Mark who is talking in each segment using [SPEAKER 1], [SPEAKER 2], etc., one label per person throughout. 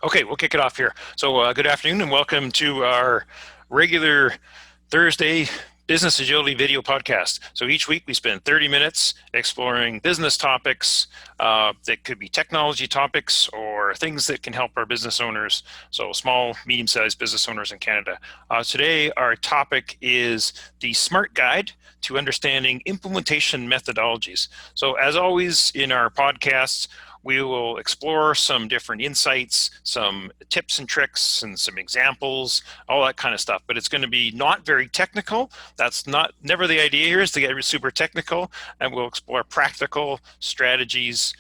[SPEAKER 1] Okay, we'll kick it off here. So good afternoon and welcome to our regular Thursday Business Agility video podcast. So each week we spend 30 minutes exploring business topics that could be technology topics or things that can help our business owners, so small, medium-sized business owners in Canada. Today our topic is the SMART Guide to Understanding Implementation Methodologies. So as always in our podcasts, we will explore some different insights, some tips and tricks, and some examples, all that kind of stuff. But it's going to be not very technical. That's never the idea here, is to get super technical. And we'll explore practical strategies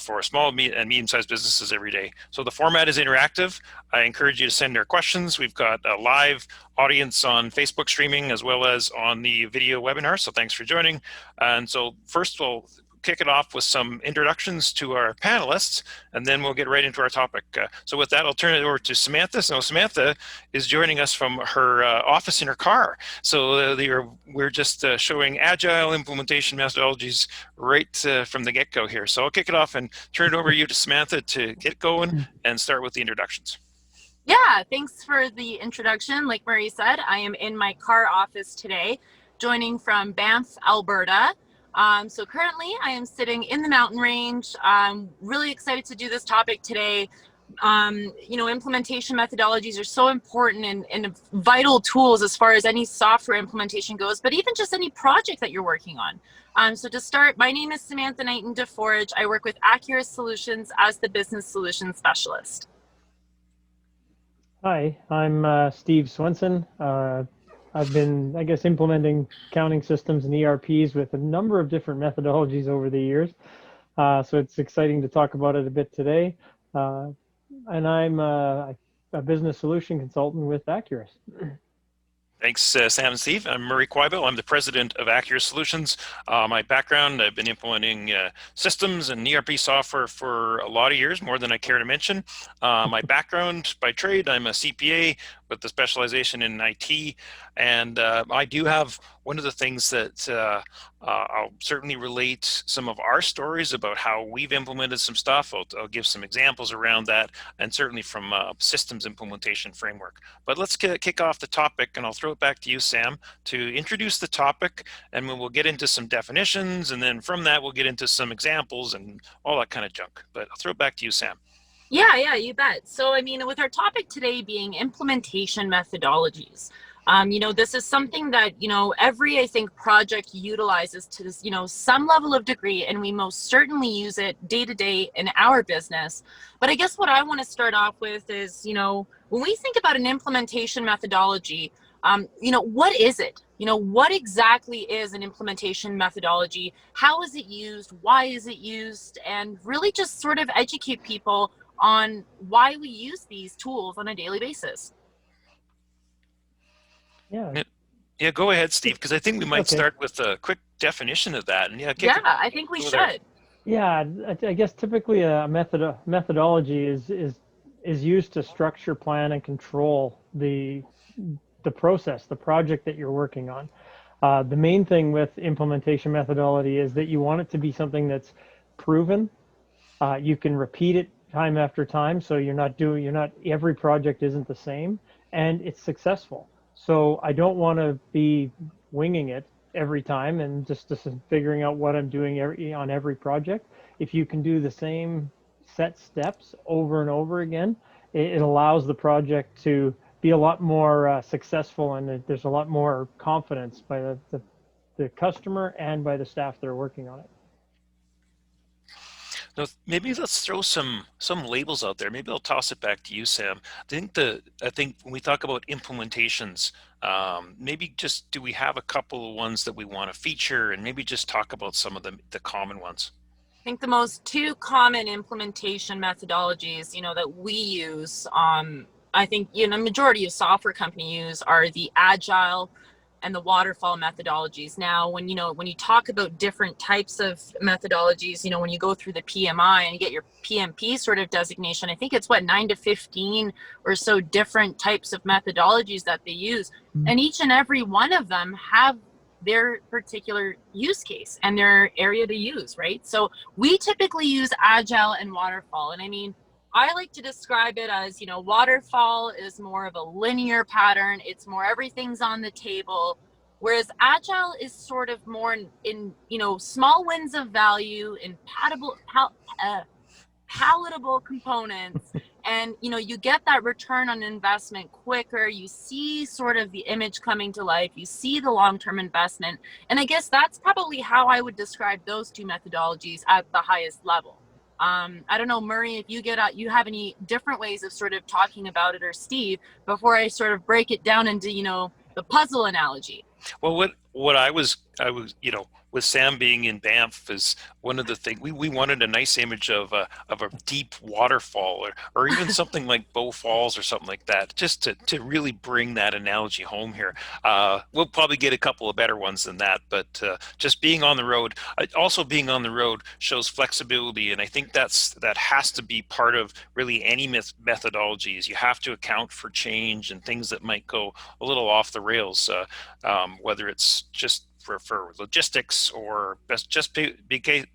[SPEAKER 1] for small and medium-sized businesses every day. So the format is interactive. I encourage you to send your questions. We've got a live audience on Facebook streaming as well as on the video webinar. So thanks for joining. And so first we'll kick it off with some introductions to our panelists, and then we'll get right into our topic. So with that, I'll turn it over to Samantha. So Samantha is joining us from her office in her car. So we're just showing agile implementation methodologies right from the get-go here. So I'll kick it off and turn it over to you to Samantha to get going and start with the introductions.
[SPEAKER 2] Yeah, thanks for the introduction. Like Murray said, I am in my car office today, joining from Banff, Alberta. So currently I am sitting in the mountain range. I'm really excited to do this topic today. Implementation methodologies are so important and vital tools as far as any software implementation goes, but even just any project that you're working on. So to start, my name is Samantha NITON-DEFORGE. I work with Accurate Solutions as the Business Solutions Specialist.
[SPEAKER 3] Hi, I'm Steve Swenson. I've been, implementing accounting systems and ERPs with a number of different methodologies over the years. So it's exciting to talk about it a bit today. And I'm a business solution consultant with Accurate.
[SPEAKER 1] Thanks, Sam and Steve. I'm Murray QUIBELL. I'm the president of Accurate Solutions. My background, I've been implementing systems and ERP software for a lot of years, more than I care to mention. My background by trade, I'm a CPA with the specialization in IT. And I do have one of the things that I'll certainly relate some of our stories about how we've implemented some stuff. I'll give some examples around that, and certainly from a systems implementation framework. But let's kick off the topic, and I'll throw it back to you, Sam, to introduce the topic, and we'll get into some definitions, and then from that we'll get into some examples and all that kind of junk. But I'll throw it back to you, Sam.
[SPEAKER 2] Yeah, you bet. So, with our topic today being implementation methodologies, this is something that, every, project utilizes to this, some level of degree, and we most certainly use it day to day in our business. But I guess what I want to start off with is, when we think about an implementation methodology, what is it? What exactly is an implementation methodology? How is it used? Why is it used? And really just sort of educate people on why we use these tools on a daily basis.
[SPEAKER 3] Yeah,
[SPEAKER 1] go ahead, Steve, because I think we might start with a quick definition of that. And
[SPEAKER 2] I think we should.
[SPEAKER 3] Yeah, I guess typically a methodology is used to structure, plan, and control the process, the project that you're working on. The main thing with implementation methodology is that you want it to be something that's proven. You can repeat it time after time, so every project isn't the same, and it's successful. So I don't want to be winging it every time and just figuring out what I'm doing on every project. If you can do the same set steps over and over again, it allows the project to be a lot more successful, and there's a lot more confidence by the customer and by the staff that are working on it.
[SPEAKER 1] Now, maybe let's throw some labels out there. Maybe I'll toss it back to you, Sam. I think when we talk about implementations, maybe just do we have a couple of ones that we want to feature, and maybe just talk about some of the common ones?
[SPEAKER 2] I think the two common implementation methodologies, that we use, I think, majority of software companies use are the Agile and the Waterfall methodologies. Now, when you talk about different types of methodologies, when you go through the PMI and you get your PMP sort of designation, I think it's 9 to 15 or so different types of methodologies that they use. And each and every one of them have their particular use case and their area to use, right? So we typically use Agile and Waterfall. And I like to describe it as, waterfall is more of a linear pattern. It's more everything's on the table. Whereas agile is sort of more in small wins of value, in palatable components, and you get that return on investment quicker. You see sort of the image coming to life, you see the long-term investment, and I guess that's probably how I would describe those two methodologies at the highest level. I don't know, Murray, if you have any different ways of sort of talking about it, or Steve, before I sort of break it down into the puzzle analogy.
[SPEAKER 1] Well, what I was with Sam being in Banff is one of the things we wanted a nice image of a deep waterfall, or even something like Bow Falls or something like that, just to really bring that analogy home here. We'll probably get a couple of better ones than that, but just being on the road, also being on the road shows flexibility, and I think that has to be part of really any methodologies. You have to account for change and things that might go a little off the rails, whether it's just for logistics, or just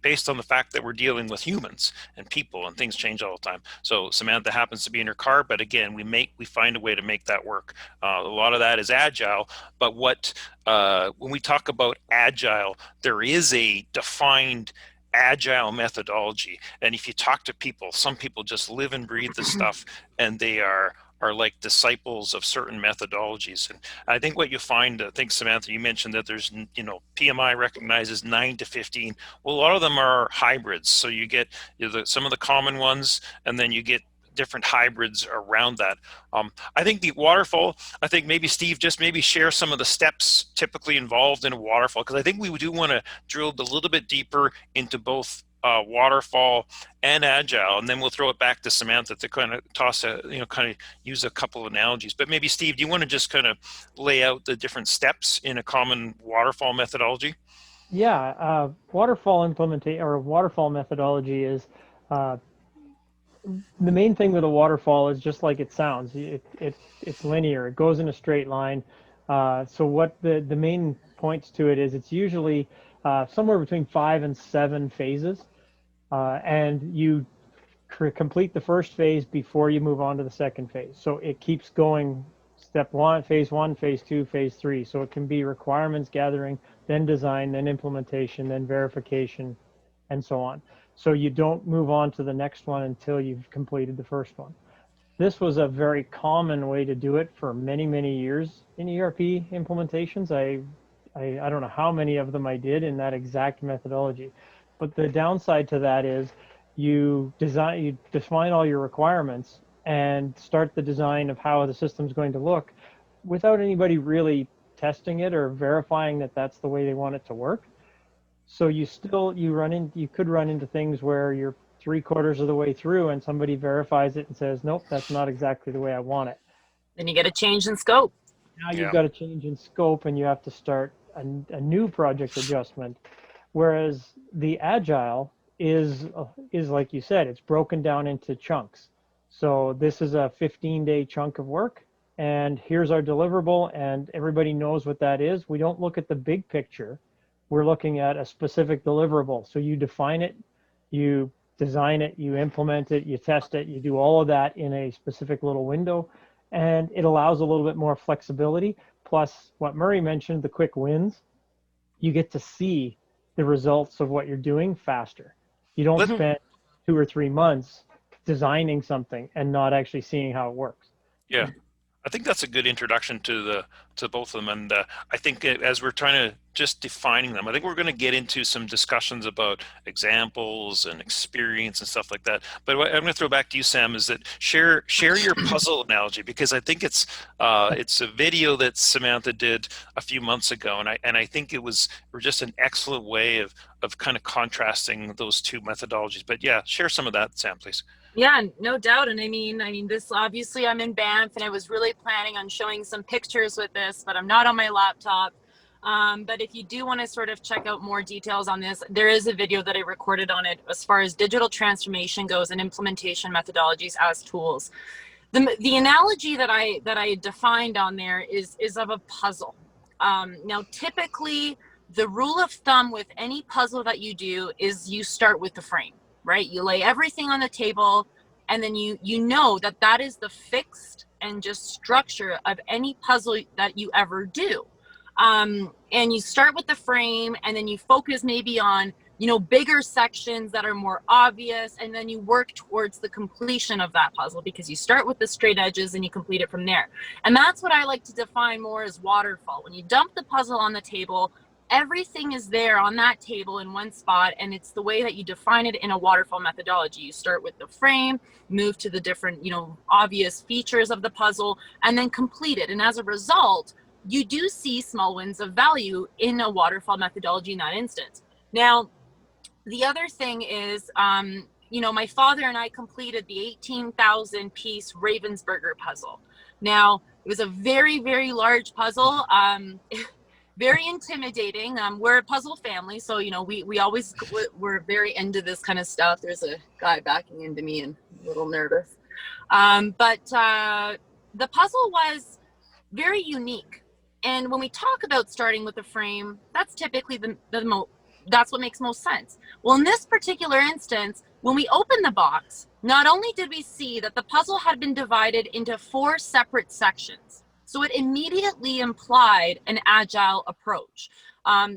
[SPEAKER 1] based on the fact that we're dealing with humans and people, and things change all the time. So Samantha happens to be in her car, but again, we find a way to make that work. A lot of that is agile, but when we talk about agile, there is a defined agile methodology, and if you talk to people, some people just live and breathe this stuff, and they are like disciples of certain methodologies. And I think what you find, I think Samantha, you mentioned that there's, PMI recognizes 9 to 15. Well, a lot of them are hybrids. So you get some of the common ones, and then you get different hybrids around that. I think the waterfall, I think maybe Steve, just maybe share some of the steps typically involved in a waterfall, because I think we do want to drill a little bit deeper into both waterfall and agile, and then we'll throw it back to Samantha to kind of use a couple of analogies. But maybe Steve, do you want to just kind of lay out the different steps in a common waterfall methodology?
[SPEAKER 3] Yeah, waterfall methodology is the main thing with a waterfall is just like it sounds. It's linear. It goes in a straight line. So what the main points to it is, it's usually somewhere between 5 and 7 phases. And you complete the first phase before you move on to the second phase. So it keeps going, phase 1, phase 2, phase 3. So it can be requirements gathering, then design, then implementation, then verification, and so on. So you don't move on to the next one until you've completed the first one. This was a very common way to do it for many, many years in ERP implementations. I don't know how many of them I did in that exact methodology. But the downside to that is you define all your requirements and start the design of how the system's going to look without anybody really testing it or verifying that that's the way they want it to work. So you could run into things where you're 3/4 of the way through and somebody verifies it and says, nope, that's not exactly the way I want it.
[SPEAKER 2] Then you get a change in scope.
[SPEAKER 3] Now you've got a change in scope, and you have to start a new project adjustment. Whereas the agile is like you said, it's broken down into chunks. So this is a 15-day chunk of work, and here's our deliverable, and everybody knows what that is. We don't look at the big picture. We're looking at a specific deliverable. So you define it, you design it, you implement it, you test it, you do all of that in a specific little window, and it allows a little bit more flexibility. Plus, what Murray mentioned, the quick wins, you get to see the results of what you're doing faster. You don't spend 2 or 3 months designing something and not actually seeing how it works.
[SPEAKER 1] Yeah, I think that's a good introduction to both of them, and I think as we're trying to just defining them, I think we're going to get into some discussions about examples and experience and stuff like that. But what I'm going to throw back to you, Sam, is that share your puzzle analogy, because I think it's a video that Samantha did a few months ago, and I think it was just an excellent way of kind of contrasting those two methodologies. But yeah, share some of that, Sam, please.
[SPEAKER 2] Yeah, no doubt. And I mean, this, obviously I'm in Banff, and I was really planning on showing some pictures with this, but I'm not on my laptop. But if you do want to sort of check out more details on this, there is a video that I recorded on it as far as digital transformation goes and implementation methodologies as tools. The analogy that I defined on there is of a puzzle. Now, typically, the rule of thumb with any puzzle that you do is you start with the frame, right? You lay everything on the table, and then you know that that is the fixed and just structure of any puzzle that you ever do. And you start with the frame, and then you focus maybe on, you know, bigger sections that are more obvious, and then you work towards the completion of that puzzle, because you start with the straight edges and you complete it from there. And that's what I like to define more as waterfall. When you dump the puzzle on the table, everything is there on that table in one spot, and it's the way that you define it in a waterfall methodology. You start with the frame, move to the different, you know, obvious features of the puzzle, and then complete it. And as a result, you do see small wins of value in a waterfall methodology in that instance. Now, the other thing is, you know, my father and I completed the 18,000 piece Ravensburger puzzle. Now, it was a very, very large puzzle, very intimidating. We're a puzzle family, so, you know, we always, we're very into this kind of stuff. There's a guy backing into me and a little nervous. But the puzzle was very unique. And when we talk about starting with a frame, that's typically that's what makes most sense. Well, in this particular instance, when we opened the box, not only did we see that the puzzle had been divided into 4 separate sections, so it immediately implied an agile approach.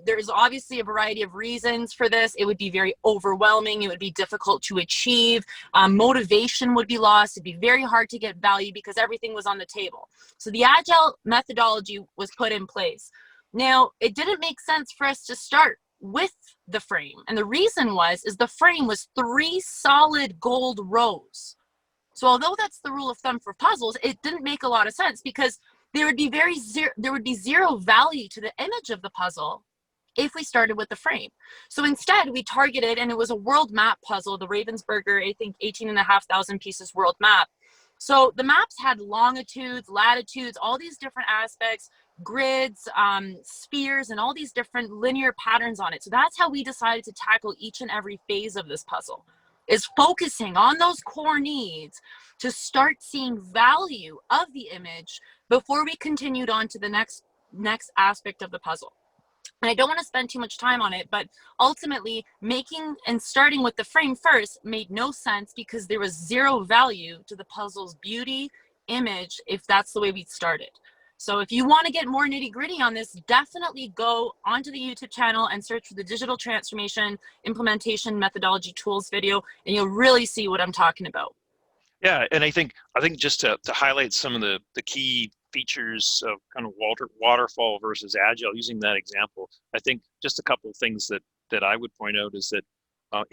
[SPEAKER 2] There's obviously a variety of reasons for this. It would be very overwhelming. It would be difficult to achieve. Motivation would be lost. It'd be very hard to get value because everything was on the table. So the agile methodology was put in place. Now, it didn't make sense for us to start with the frame. And the reason is the frame was 3 solid gold rows. So although that's the rule of thumb for puzzles, it didn't make a lot of sense, because there would be zero value to the image of the puzzle if we started with the frame. So instead we targeted, and it was a world map puzzle, the Ravensburger, I think 18,500 pieces world map. So the maps had longitudes, latitudes, all these different aspects, grids, spheres, and all these different linear patterns on it. So that's how we decided to tackle each and every phase of this puzzle, is focusing on those core needs to start seeing value of the image before we continued on to the next aspect of the puzzle. And I don't want to spend too much time on it, but ultimately making and starting with the frame first made no sense, because there was zero value to the puzzle's beauty, image, if that's the way we started. So if you want to get more nitty gritty on this, definitely go onto the YouTube channel and search for the Digital Transformation Implementation Methodology Tools video, and you'll really see what I'm talking about.
[SPEAKER 1] Yeah, and I think just to highlight some of the key features of kind of waterfall versus agile, using that example, I think just a couple of things that I would point out is that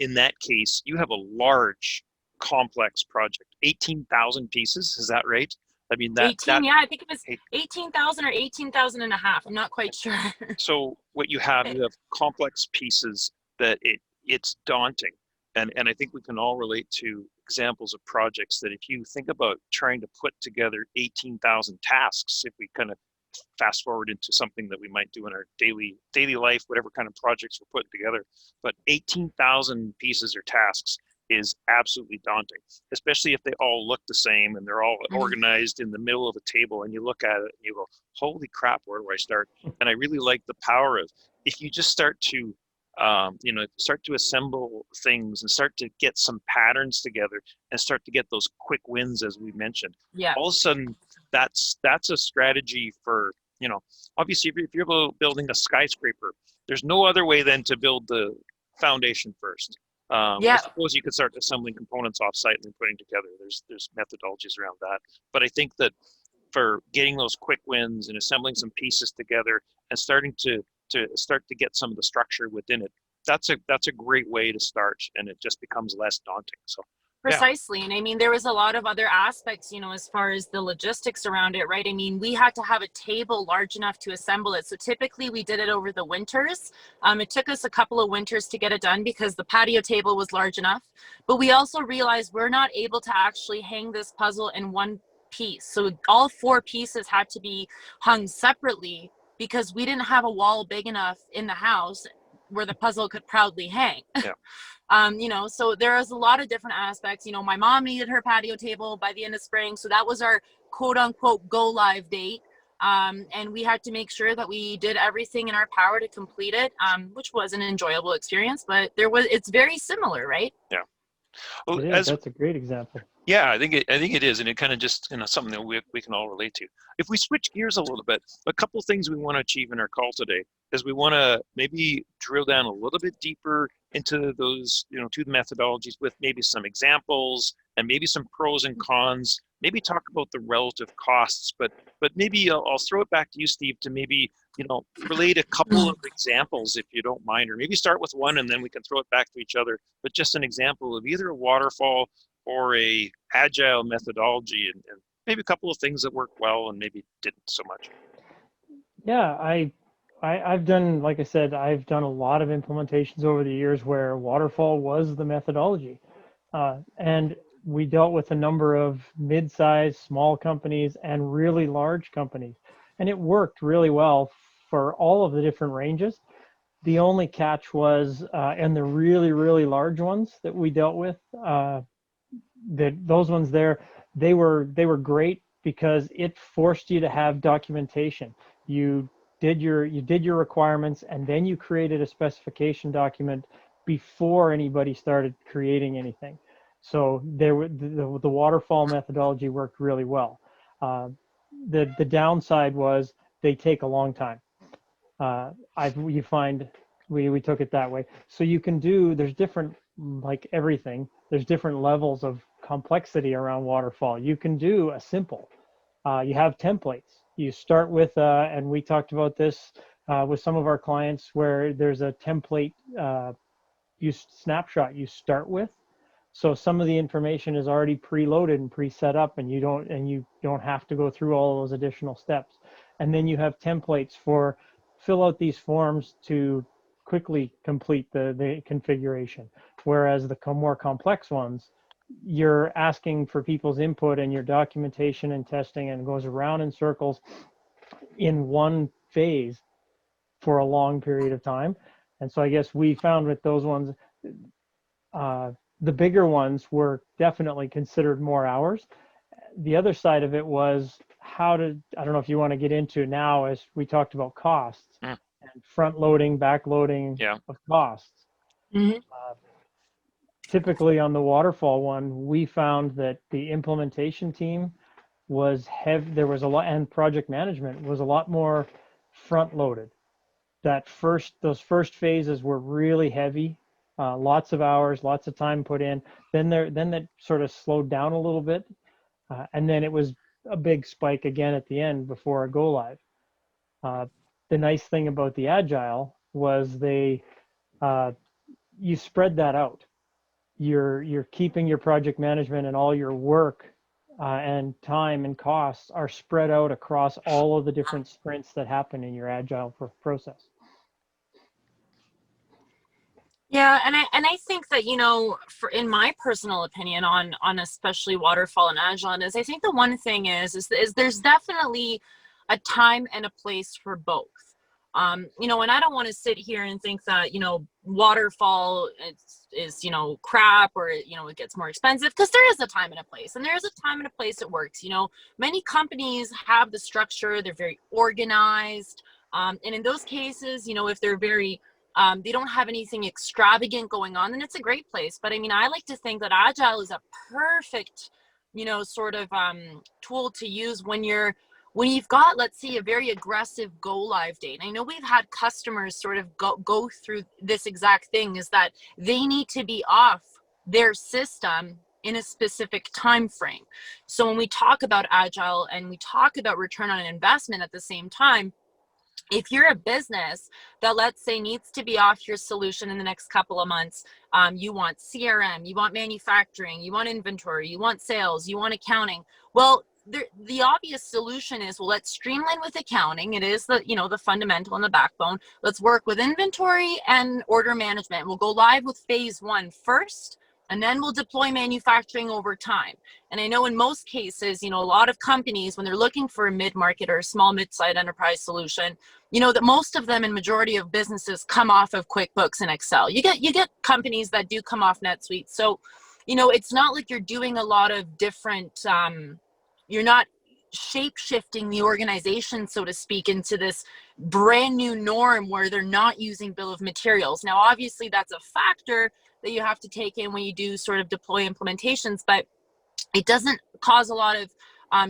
[SPEAKER 1] in that case, you have a large, complex project, 18,000 pieces. Is that right? I mean, yeah,
[SPEAKER 2] I think it was 18,000 or 18,000 and a half. I'm not quite sure.
[SPEAKER 1] So what you have complex pieces that it's daunting. And I think we can all relate to examples of projects that if you think about trying to put together 18,000 tasks, if we kind of fast forward into something that we might do in our daily life, whatever kind of projects we're putting together, but 18,000 pieces or tasks is absolutely daunting, especially if they all look the same and they're all organized in the middle of a table, and you look at it and you go, holy crap, where do I start? And I really like the power of, if you just start to start to assemble things and start to get some patterns together and start to get those quick wins, as we mentioned.
[SPEAKER 2] Yeah.
[SPEAKER 1] All of a sudden, that's a strategy for, obviously if you're building a skyscraper, there's no other way than to build the foundation first. I suppose you could start assembling components off-site and then putting together. There's methodologies around that. But I think that for getting those quick wins and assembling some pieces together and starting to get some of the structure within it, that's a great way to start, and it just becomes less daunting. So
[SPEAKER 2] precisely. And I mean, there was a lot of other aspects, as far as the logistics around it, right? I mean, we had to have a table large enough to assemble it. So typically we did it over the winters. It took us a couple of winters to get it done because the patio table was large enough. But we also realized we're not able to actually hang this puzzle in one piece. So all 4 pieces had to be hung separately because we didn't have a wall big enough in the house where the puzzle could proudly hang.
[SPEAKER 1] Yeah.
[SPEAKER 2] So there was a lot of different aspects. My mom needed her patio table by the end of spring. So that was our quote unquote go live date. And we had to make sure that we did everything in our power to complete it, which was an enjoyable experience, but it's very similar, right?
[SPEAKER 1] Yeah. Well,
[SPEAKER 3] It is. That's a great example.
[SPEAKER 1] yeah, I think it is, and it kind of just something that we can all relate to. If we switch gears a little bit, a couple of things we want to achieve in our call today is we want to maybe drill down a little bit deeper into those, to the methodologies with maybe some examples and maybe some pros and cons. Maybe talk about the relative costs, but maybe I'll throw it back to you, Steve, to maybe relate a couple of examples if you don't mind, or maybe start with one and then we can throw it back to each other. But just an example of either a waterfall or a agile methodology, and maybe a couple of things that worked well and maybe didn't so much.
[SPEAKER 3] Yeah, I've done, like I said, I've done a lot of implementations over the years where waterfall was the methodology. And we dealt with a number of mid-sized, small companies and really large companies. And it worked really well for all of the different ranges. The only catch was, and the really, really large ones that we dealt with, those ones there, they were great because it forced you to have documentation. You did your requirements, and then you created a specification document before anybody started creating anything. So the waterfall methodology worked really well. The downside was they take a long time. You find we took it that way. So you can there's different, like everything, there's different levels of complexity around waterfall. You can do a simple. You have templates. You start with, and we talked about this with some of our clients, where there's a template snapshot you start with. So some of the information is already preloaded and pre-set up, and you don't have to go through all those additional steps. And then you have templates for fill out these forms to quickly complete the configuration. Whereas the more complex ones, you're asking for people's input and your documentation and testing, and goes around in circles in one phase for a long period of time. And so I guess we found with those ones, the bigger ones were definitely considered more hours. The other side of it was I don't know if you want to get into now, as we talked about costs and front loading, back loading of costs.
[SPEAKER 2] Mm-hmm.
[SPEAKER 3] Typically on the waterfall one, we found that the implementation team was heavy. There was a lot, and project management was a lot more front loaded. Those first phases were really heavy, lots of hours, lots of time put in. Then that sort of slowed down a little bit, and then it was a big spike again at the end before a go live. The nice thing about the agile was you spread that out. You're keeping your project management and all your work and time and costs are spread out across all of the different sprints that happen in your agile process.
[SPEAKER 2] Yeah, and I think that, in my personal opinion on especially waterfall and agile, is I think the one thing is there's definitely a time and a place for both. And I don't want to sit here and think that, waterfall is crap, or, it gets more expensive, because there is a time and a place, and there is a time and a place it works. Many companies have the structure, they're very organized. And in those cases, if they're very, they don't have anything extravagant going on, then it's a great place. But I like to think that agile is a perfect, sort of tool to use when you've got, let's say, a very aggressive go live date. I know we've had customers sort of go through this exact thing, is that they need to be off their system in a specific time frame. So when we talk about agile and we talk about return on investment at the same time, if you're a business that, let's say, needs to be off your solution in the next couple of months, you want CRM, you want manufacturing, you want inventory, you want sales, you want accounting. Well, the obvious solution is, well, let's streamline with accounting. It is the fundamental and the backbone. Let's work with inventory and order management. We'll go live with phase 1 first, and then we'll deploy manufacturing over time. And I know in most cases, a lot of companies, when they're looking for a mid-market or a small mid-sized enterprise solution, that most of them and majority of businesses come off of QuickBooks and Excel. You get companies that do come off NetSuite. So, it's not like you're doing a lot of different, you're not shape shifting the organization, so to speak, into this brand new norm where they're not using bill of materials. Now, obviously, that's a factor that you have to take in when you do sort of deploy implementations, but it doesn't cause a lot of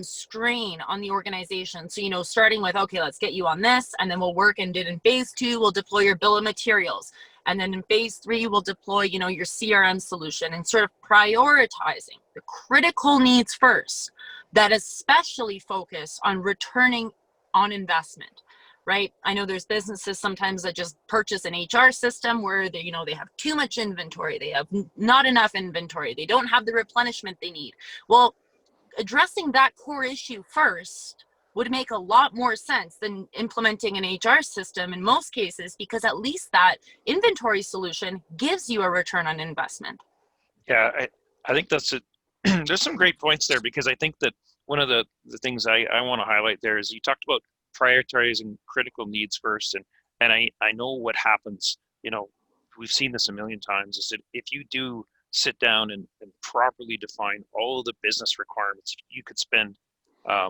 [SPEAKER 2] strain on the organization. So, starting with, okay, let's get you on this, and then we'll work and in phase 2, we'll deploy your bill of materials. And then in phase 3, we'll deploy, your CRM solution, and sort of prioritizing the critical needs first that especially focus on returning on investment. Right? I know there's businesses sometimes that just purchase an HR system where they have too much inventory, they have not enough inventory, they don't have the replenishment they need. Well, addressing that core issue first would make a lot more sense than implementing an HR system in most cases, because at least that inventory solution gives you a return on investment.
[SPEAKER 1] Yeah, I think that's it. There's some great points there, because I think that one of the things I want to highlight there is you talked about prioritizing critical needs first, and I know what happens. We've seen this a million times, is that if you do sit down and properly define all of the business requirements, you could spend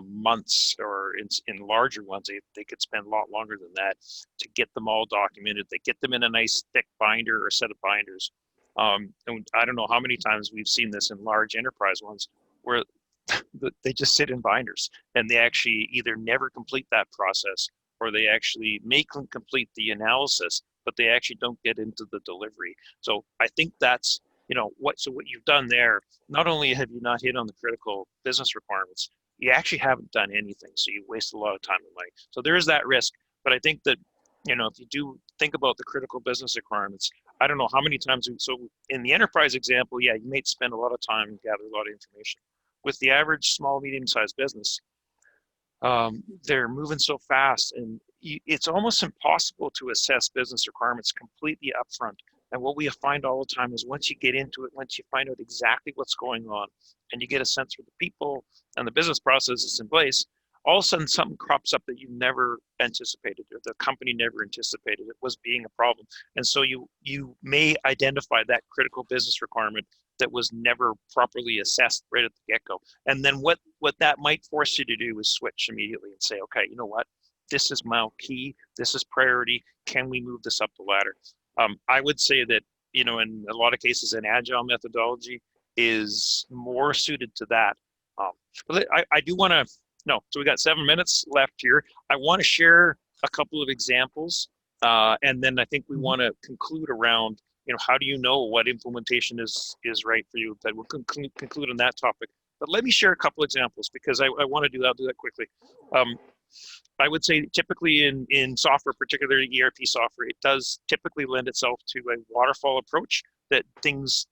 [SPEAKER 1] months, or in larger ones, they could spend a lot longer than that to get them all documented. They get them in a nice thick binder or set of binders. And I don't know how many times we've seen this in large enterprise ones where they just sit in binders, and they actually either never complete that process, or they actually may complete the analysis, but they actually don't get into the delivery. So I think that's, what you've done there, not only have you not hit on the critical business requirements, you actually haven't done anything. So you waste a lot of time and money. So there is that risk. But I think that, if you do think about the critical business requirements, I don't know how many times, so in the enterprise example, yeah, you may spend a lot of time and gather a lot of information. With the average small, medium-sized business, they're moving so fast, and it's almost impossible to assess business requirements completely upfront. And what we find all the time is once you get into it, once you find out exactly what's going on, and you get a sense for the people and the business processes in place, all of a sudden something crops up that you never anticipated, or the company never anticipated it was being a problem. And so you may identify that critical business requirement that was never properly assessed right at the get-go. And then what that might force you to do is switch immediately and say, okay, you know what? This is my key. This is priority. Can we move this up the ladder? I would say that, in a lot of cases, an agile methodology is more suited to that. But I do want to, so we got 7 minutes left here. I want to share a couple of examples, and then I think we want to conclude around, how do you know what implementation is right for you? But we'll conclude on that topic. But let me share a couple examples, because I want to do that. I'll do that quickly. I would say typically in software, particularly ERP software, it does typically lend itself to a waterfall approach, that things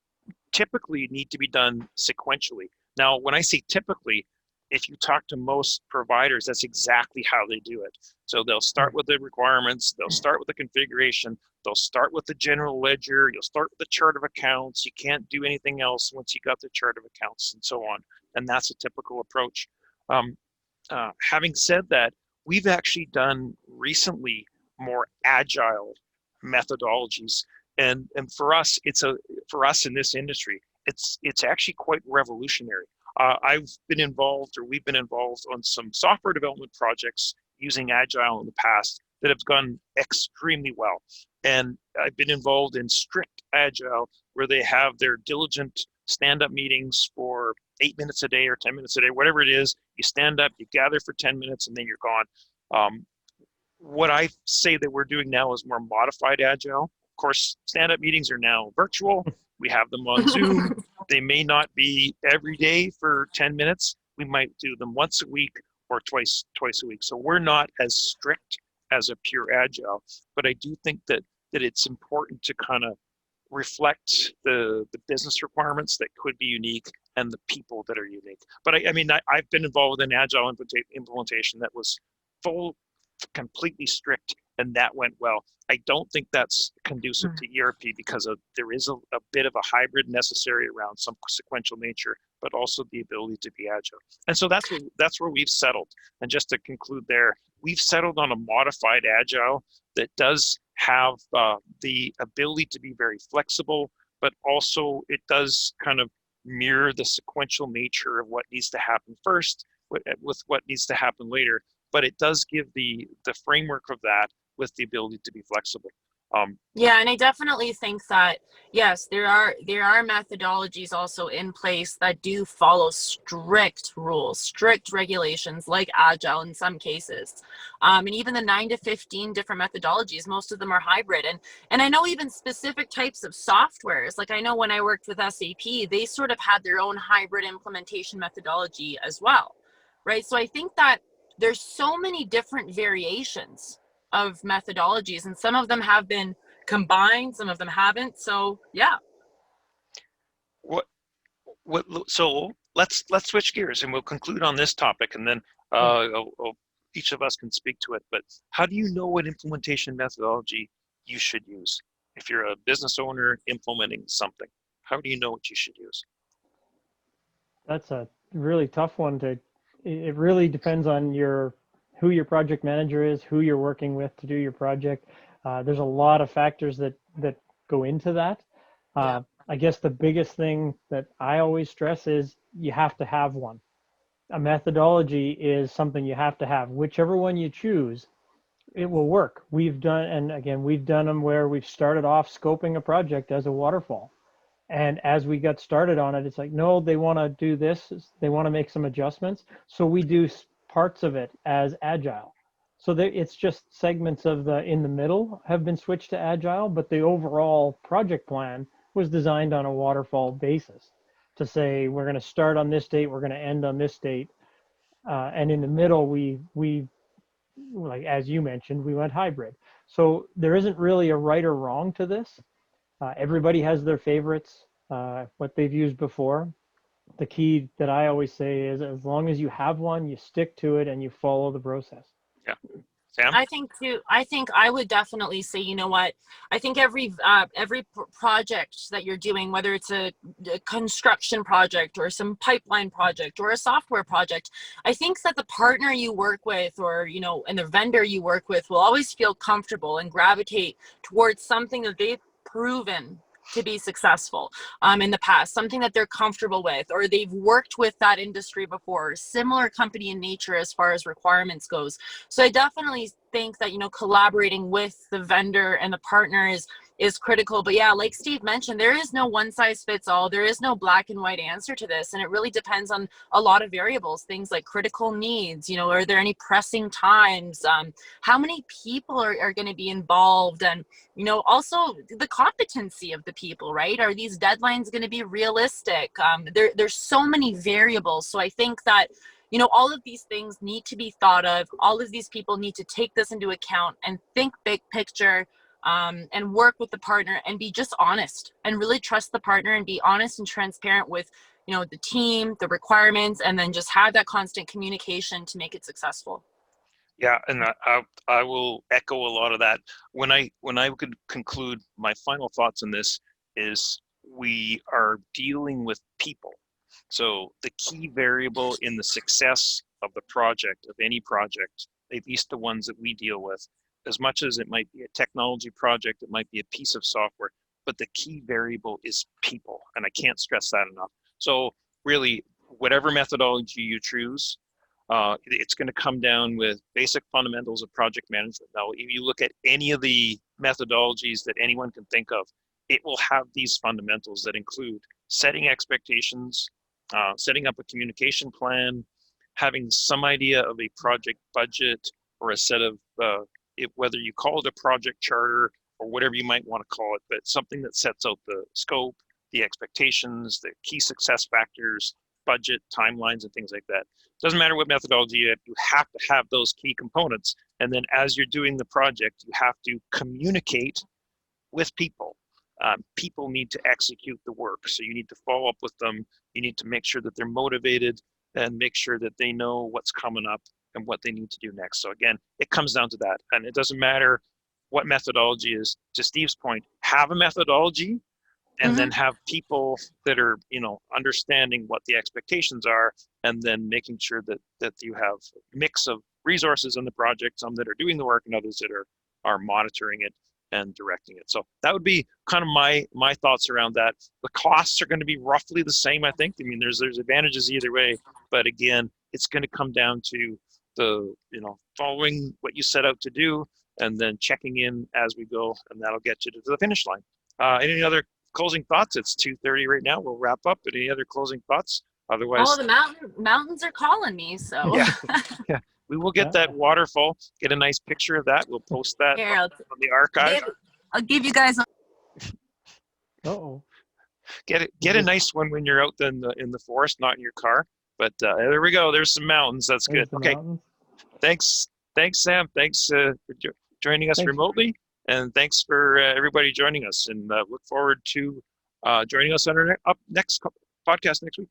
[SPEAKER 1] typically need to be done sequentially. Now, when I say typically, if you talk to most providers, that's exactly how they do it. So they'll start with the requirements, they'll start with the configuration, they'll start with the general ledger, you'll start with the chart of accounts. You can't do anything else once you got the chart of accounts, and so on. And that's a typical approach. Having said that, we've actually done recently more agile methodologies, and for us, for us in this industry, it's actually quite revolutionary. We've been involved on some software development projects using Agile in the past that have gone extremely well. And I've been involved in strict Agile, where they have their diligent stand-up meetings for 8 minutes a day or 10 minutes a day, whatever it is. You stand up, you gather for 10 minutes, and then you're gone. What I say that we're doing now is more modified Agile. Of course, stand-up meetings are now virtual. We have them on Zoom. They may not be every day for 10 minutes. We might do them once a week or twice a week. So we're not as strict as a pure Agile, but I do think that it's important to kind of reflect the business requirements that could be unique and the people that are unique. But I've been involved in Agile implementation that was completely strict, and that went well. I don't think that's conducive to ERP, because there is a bit of a hybrid necessary around some sequential nature, but also the ability to be agile. And so that's where we've settled. And just to conclude there, we've settled on a modified agile that does have the ability to be very flexible, but also it does kind of mirror the sequential nature of what needs to happen first, with what needs to happen later, but it does give the framework of that with the ability to be flexible.
[SPEAKER 2] Yeah, and I definitely think that yes, there are methodologies also in place that do follow strict rules, strict regulations, like Agile in some cases, and even the 9 to 15 different methodologies. Most of them are hybrid, and I know even specific types of softwares. Like I know when I worked with SAP, they sort of had their own hybrid implementation methodology as well, right? So I think that there's so many different variations of methodologies, and some of them have been combined, some of them haven't. So yeah.
[SPEAKER 1] What so let's switch gears and we'll conclude on this topic, and then each of us can speak to it. But how do you know what implementation methodology you should use? If you're a business owner implementing something, how do you know what you should use?
[SPEAKER 3] That's a really tough one it really depends on who your project manager is, who you're working with to do your project. There's a lot of factors that go into that.
[SPEAKER 2] Yeah.
[SPEAKER 3] I guess the biggest thing that I always stress is you have to have one. A methodology is something you have to have. Whichever one you choose, it will work. We've done them where we've started off scoping a project as a waterfall. And as we got started on it, it's like, no, they want to do this. They want to make some adjustments. So we do parts of it as agile. So it's just segments of in the middle have been switched to agile, but the overall project plan was designed on a waterfall basis to say, we're going to start on this date, we're going to end on this date. And in the middle, we like, as you mentioned, we went hybrid. So there isn't really a right or wrong to this. Everybody has their favorites, what they've used before. The key that I always say is, as long as you have one, you stick to it and you follow the process.
[SPEAKER 1] Yeah. Sam?
[SPEAKER 2] I think I would definitely say, you know what, I think every project that you're doing, whether it's a construction project or some pipeline project or a software project, I think that the partner you work with, or, you know, and the vendor you work with, will always feel comfortable and gravitate towards something that they've proven to be successful in the past, something that they're comfortable with, or they've worked with that industry before, similar company in nature as far as requirements goes. So I definitely think that, you know, collaborating with the vendor and the partner is critical. But yeah, like Steve mentioned, there is no one size fits all. There is no black and white answer to this. And it really depends on a lot of variables, things like critical needs, you know, are there any pressing times? How many people are going to be involved? And, you know, also the competency of the people, right? Are these deadlines going to be realistic? There's so many variables. So I think that, you know, all of these things need to be thought of. All of these people need to take this into account and think big picture, and work with the partner and be just honest and really trust the partner and be honest and transparent with, you know, the team, the requirements, and then just have that constant communication to make it successful.
[SPEAKER 1] Yeah, and I will echo a lot of that. When I could conclude, my final thoughts on this is, we are dealing with people. So the key variable in the success of the project, of any project, at least the ones that we deal with, as much as it might be a technology project, it might be a piece of software, but the key variable is people, and I can't stress that enough. So really, whatever methodology you choose, it's going to come down with basic fundamentals of project management. Now, if you look at any of the methodologies that anyone can think of, it will have these fundamentals that include setting expectations, setting up a communication plan, having some idea of a project budget, or a set of, whether you call it a project charter or whatever you might want to call it, but something that sets out the scope, the expectations, the key success factors, budget, timelines, and things like that. Doesn't matter what methodology you have to have those key components. And then as you're doing the project, you have to communicate with people. People need to execute the work. So you need to follow up with them. You need to make sure that they're motivated and make sure that they know what's coming up and what they need to do next. So again, it comes down to that. And it doesn't matter what methodology is. To Steve's point, have a methodology, and then have people that are, you know, understanding what the expectations are, and then making sure that you have a mix of resources in the project, some that are doing the work and others that are monitoring it and directing it. So that would be kind of my thoughts around that. The costs are going to be roughly the same, I think. I mean, there's advantages either way, but again, it's going to come down to the, following what you set out to do and then checking in as we go, and that'll get you to the finish line. Any other closing thoughts? It's 2:30 right now. We'll wrap up. Any other closing thoughts? Otherwise,
[SPEAKER 2] Oh, the mountains are calling me. So
[SPEAKER 1] yeah, we will get that waterfall. Get a nice picture of that. We'll post that
[SPEAKER 2] here,
[SPEAKER 1] on the archive.
[SPEAKER 2] I'll give you guys.
[SPEAKER 1] Get a nice one when you're out in the forest, not in your car. But there we go. There's some mountains. That's good. Okay.
[SPEAKER 3] Mountains.
[SPEAKER 1] Thanks, Sam. Thanks for joining us remotely, and thanks for everybody joining us. And look forward to joining us on our next podcast next week.